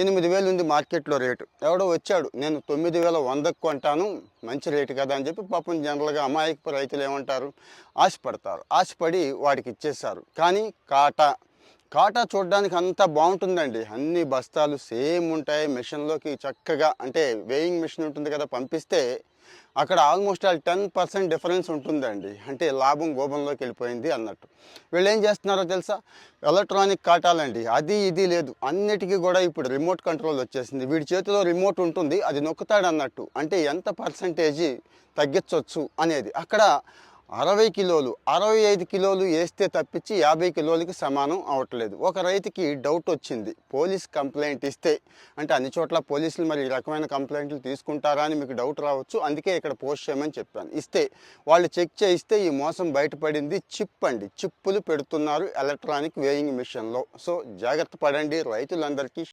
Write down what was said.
8,000 ఉంది మార్కెట్లో రేటు. ఎవడో వచ్చాడు, నేను 9,100కి కొంటాను, మంచి రేటు కదా అని చెప్పి పాపం జనరల్గా అమాయకపు రైతులు ఏమంటారు, ఆశపడతారు. ఆశపడి వాడికి ఇచ్చేశారు. కానీ కాటా చూడడానికి అంతా బాగుంటుందండి. అన్ని బస్తాలు సేమ్ ఉంటాయి. మిషన్లోకి చక్కగా, అంటే వేయింగ్ మిషన్ ఉంటుంది కదా, పంపిస్తే అక్కడ ఆల్మోస్ట్ ఆల్ 10% డిఫరెన్స్ ఉంటుందండి. అంటే లాభం గోబంలోకి వెళ్ళిపోయింది అన్నట్టు. వీళ్ళు ఏం చేస్తున్నారో తెలుసా, ఎలక్ట్రానిక్ కాటాలండి. అది ఇది లేదు, అన్నిటికీ కూడా ఇప్పుడు రిమోట్ కంట్రోల్ వచ్చేసింది. వీడి చేతిలో రిమోట్ ఉంటుంది, అది నొక్కుతాడు అన్నట్టు. అంటే ఎంత పర్సంటేజీ తగ్గించవచ్చు అనేది. అక్కడ 60 కిలోలు 65 కిలోలు వేస్తే తప్పించి 50 కిలోలకి సమానం అవ్వట్లేదు. ఒక రైతుకి డౌట్ వచ్చింది, పోలీస్ కంప్లైంట్ ఇస్తే, అంటే అన్ని చోట్ల పోలీసులు మరి ఈ రకమైన కంప్లైంట్లు తీసుకుంటారా అని మీకు డౌట్ రావచ్చు. అందుకే ఇక్కడ పోస్ట్ చేయమని చెప్పాను. ఇస్తే వాళ్ళు చెక్ చేయిస్తే ఈ మోసం బయటపడింది. చిప్ అండి, చిప్పులు పెడుతున్నారు ఎలక్ట్రానిక్ వేయింగ్ మిషన్లో. సో జాగ్రత్త పడండి రైతులందరికీ.